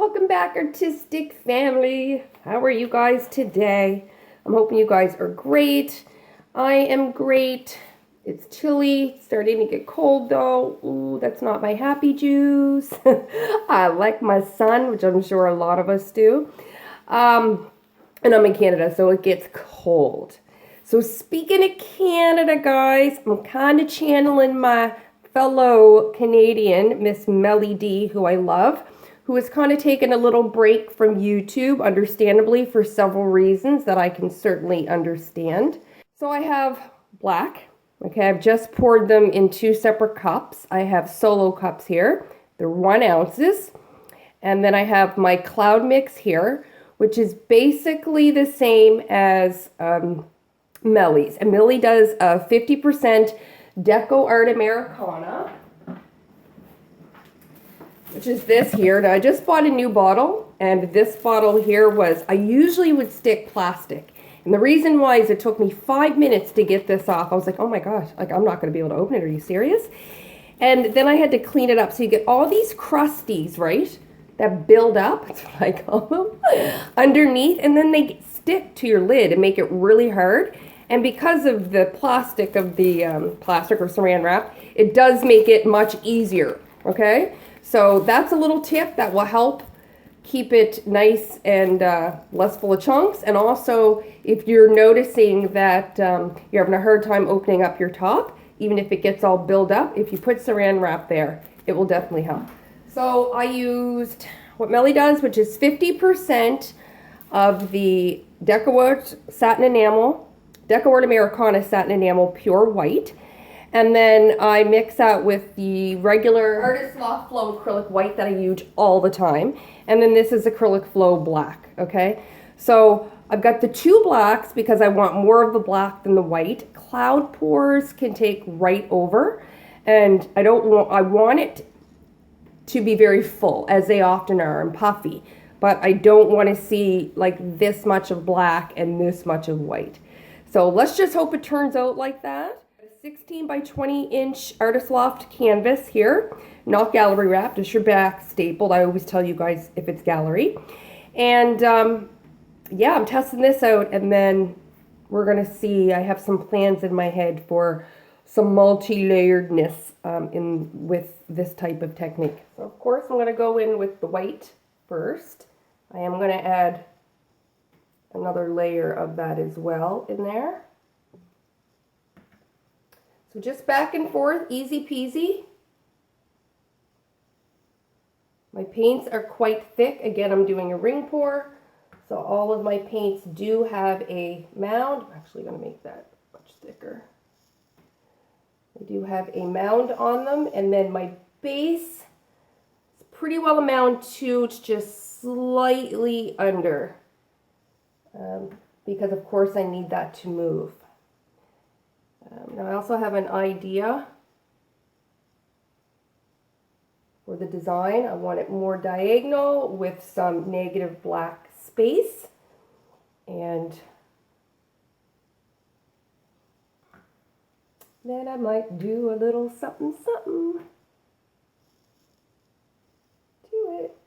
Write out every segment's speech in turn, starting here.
Welcome back, artistic family. How are you guys today? I'm hoping you guys are great. I am great. It's chilly, it's starting to get cold though. Ooh, that's not my happy juice. I like my sun, which I'm sure a lot of us do. And I'm in Canada, so it gets cold. So speaking of Canada, guys, I'm kind of channeling my fellow Canadian, Miss Melly D, who I love, who has kind of taken a little break from YouTube, understandably, for several reasons that I can certainly understand. So I have black. Okay, I've just poured them in 2 separate cups. I have solo cups here. They're 1 ounces. And then I have my cloud mix here, which is basically the same as Melly's. And Melly does a 50% Deco Art Americana, which is this here. Now, I just bought a new bottle, and this bottle here was, I usually would stick plastic. And the reason why is it took me 5 minutes to get this off. I was like, oh my gosh, like I'm not going to be able to open it. Are you serious? And then I had to clean it up. So you get all these crusties, right, that build up, that's what I call them, underneath. And then they stick to your lid and make it really hard. And because of the plastic of the plastic or saran wrap, it does make it much easier, okay? So that's a little tip that will help keep it nice and less full of chunks. And also, if you're noticing that you're having a hard time opening up your top, even if it gets all built up, if you put saran wrap there, it will definitely help. So I used what Melly does, which is 50% of the Deco Art Satin Enamel, Deco Art Americana Satin Enamel Pure White. And then I mix that with the regular Artist Loft Flow Acrylic White that I use all the time. And then this is Acrylic Flow Black, okay? So I've got the 2 blacks because I want more of the black than the white. Cloud pours can take right over. And I want it to be very full, as they often are, and puffy. But I don't want to see like this much of black and this much of white. So let's just hope it turns out like that. 16 by 20 inch Artist Loft canvas here, not gallery wrapped, just your back stapled. I always tell you guys if it's gallery. And yeah, I'm testing this out, and then we're gonna see. I have some plans in my head for some multi-layeredness with this type of technique. So of course I'm gonna go in with the white first. I am gonna add another layer of that as well in there. So just back and forth, easy peasy. My paints are quite thick. Again, I'm doing a ring pour. So all of my paints do have a mound. I'm actually going to make that much thicker. They do have a mound on them. And then my base is pretty well a mound too. It's just slightly under. Because of course I need that to move. Now I also have an idea for the design. I want it more diagonal with some negative black space. And then I might do a little something something to it.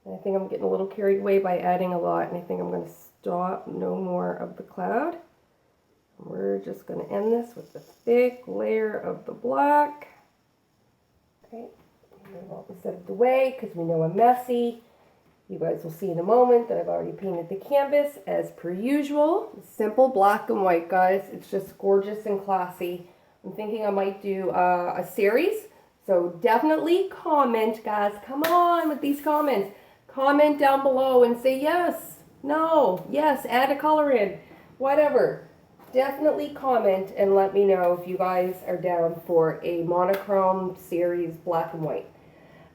And I think I'm getting a little carried away by adding a lot, and I think I'm going to stop. No more of the cloud. We're just going to end this with the thick layer of the black. Okay, move all this out of the way because we know I'm messy. You guys will see in a moment that I've already painted the canvas as per usual. Simple black and white, guys. It's just gorgeous and classy. I'm thinking I might do a series. So definitely comment, guys. Come on with these comments. Comment down below and say yes, no, yes, add a color in, whatever. Definitely comment and let me know if you guys are down for a monochrome series, black and white.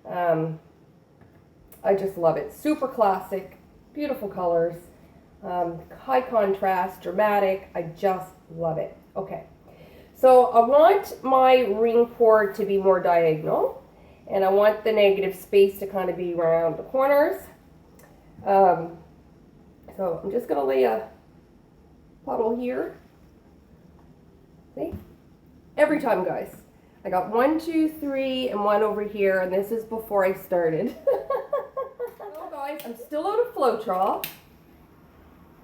I just love it. Super classic, beautiful colors, high contrast, dramatic. I just love it. Okay, so I want my ring pour to be more diagonal, and I want the negative space to kind of be around the corners. So I'm just going to lay a puddle here. See? Every time, guys. I got 1, 2, 3, and 1 over here, and this is before I started. I'm still out of Floetrol,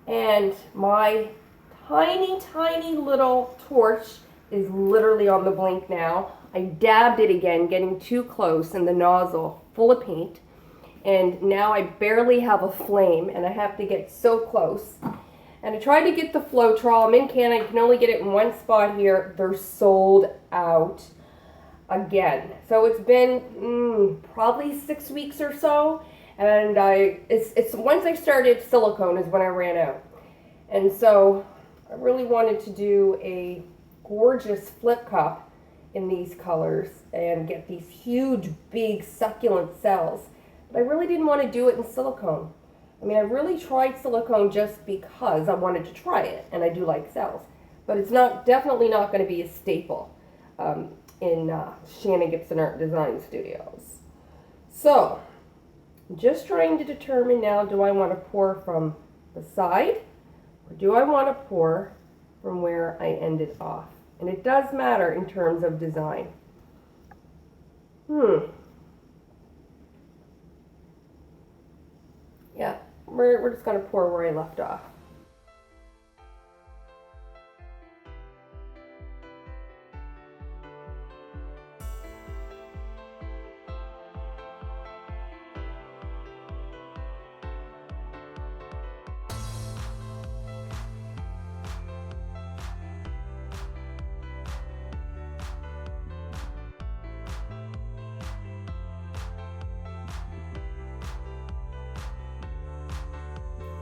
and my tiny little torch is literally on the blink now. I dabbed it again, getting too close, and the nozzle full of paint. And now I barely have a flame, and I have to get so close. And I tried to get the Floetrol. I'm in Canada, I can only get it in one spot here. They're sold out again. So it's been probably 6 weeks or so. And it's once I started silicone is when I ran out. And so I really wanted to do a gorgeous flip cup in these colors and get these huge, big, succulent cells. But I really didn't want to do it in silicone. I mean, I really tried silicone just because I wanted to try it, and I do like cells. But it's definitely not going to be a staple in Shannon Gibson Art Design Studios. So, I'm just trying to determine now, do I want to pour from the side, or do I want to pour from where I ended off? And it does matter in terms of design. Yeah, we're just going to pour where I left off.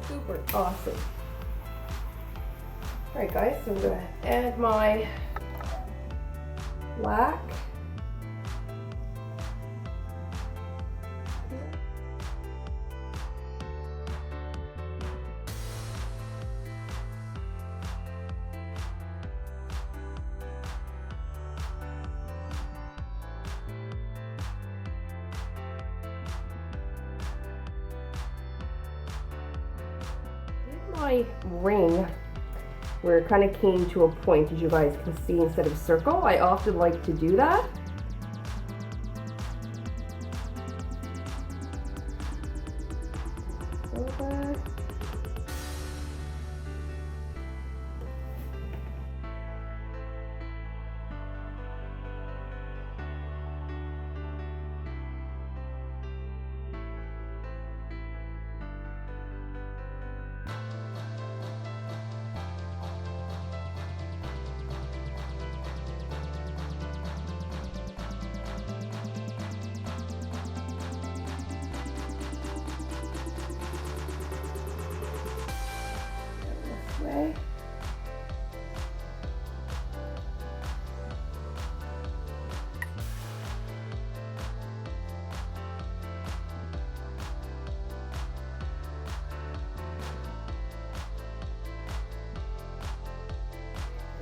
Super awesome. Alright guys, so I'm going to add my black. My ring where it kind of came to a point, as you guys can see, instead of circle. I often like to do that. Way.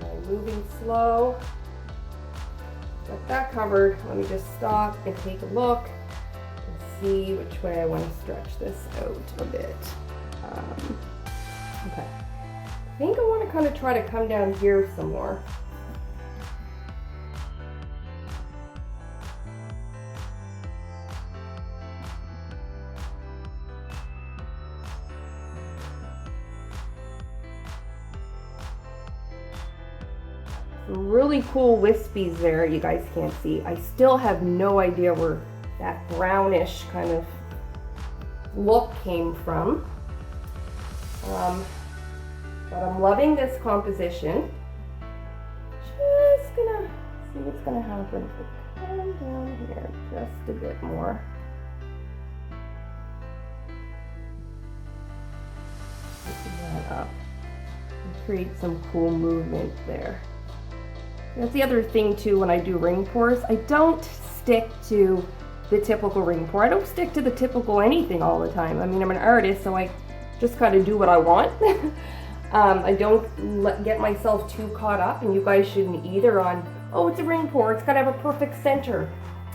I'm moving slow. Got that covered. Let me just stop and take a look and see which way I want to stretch this out a bit. Okay. I think I want to kind of try to come down here some more. Some really cool wispies there you guys can't see. I still have no idea where that brownish kind of look came from. But I'm loving this composition. Just gonna see what's gonna happen if I come down here just a bit more. Open that up and create some cool movement there. That's the other thing too when I do ring pours. I don't stick to the typical ring pour. I don't stick to the typical anything all the time. I mean, I'm an artist, so I just kind of do what I want. I don't get myself too caught up, and you guys shouldn't either on, oh, it's a ring pour, it's got to have a perfect center.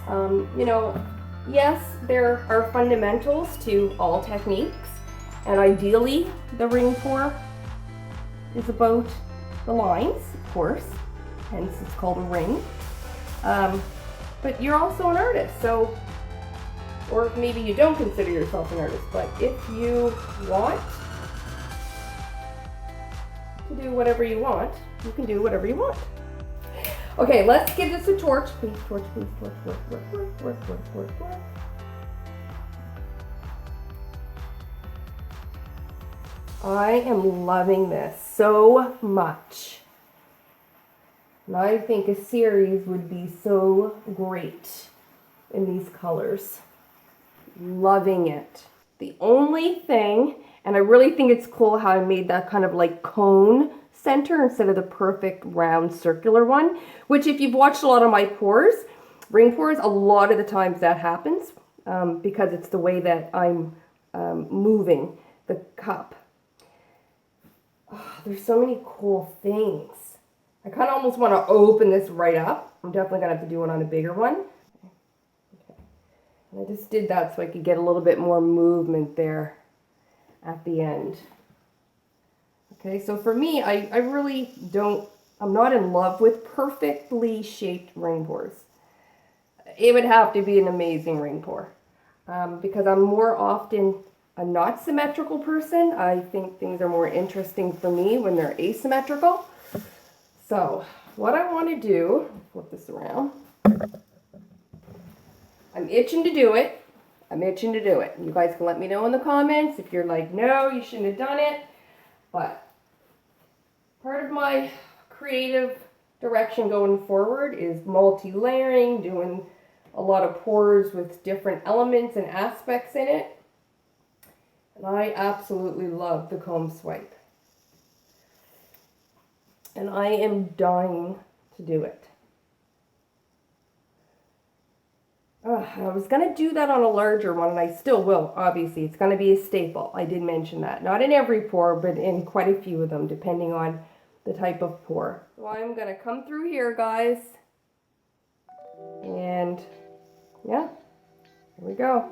You know, yes, there are fundamentals to all techniques, and ideally the ring pour is about the lines, of course, hence it's called a ring. But you're also an artist, so or maybe you don't consider yourself an artist, but if you want to do whatever you want, you can do whatever you want. Okay, let's give this a torch. Please, torch, please, torch, work. I am loving this so much. And I think a series would be so great in these colors. Loving it. The only thing, and I really think it's cool how I made that kind of like cone center instead of the perfect round circular one, which if you've watched a lot of my pours, ring pours, a lot of the times that happens because it's the way that I'm moving the cup. Oh, there's so many cool things. I kind of almost want to open this right up. I'm definitely going to have to do it on a bigger one. Okay. And I just did that so I could get a little bit more movement there at the end. Okay, so for me, I really don't, I'm not in love with perfectly shaped ring pours. It would have to be an amazing ring pour because I'm more often a not symmetrical person. I think things are more interesting for me when they're asymmetrical. So what I want to do, flip this around. I'm itching to do it. You guys can let me know in the comments if you're like, no, you shouldn't have done it. But part of my creative direction going forward is multi-layering, doing a lot of pours with different elements and aspects in it. And I absolutely love the comb swipe. And I am dying to do it. I was going to do that on a larger one, and I still will, obviously. It's going to be a staple. I did mention that. Not in every pour, but in quite a few of them, depending on the type of pour. So I'm going to come through here, guys. And, yeah, here we go.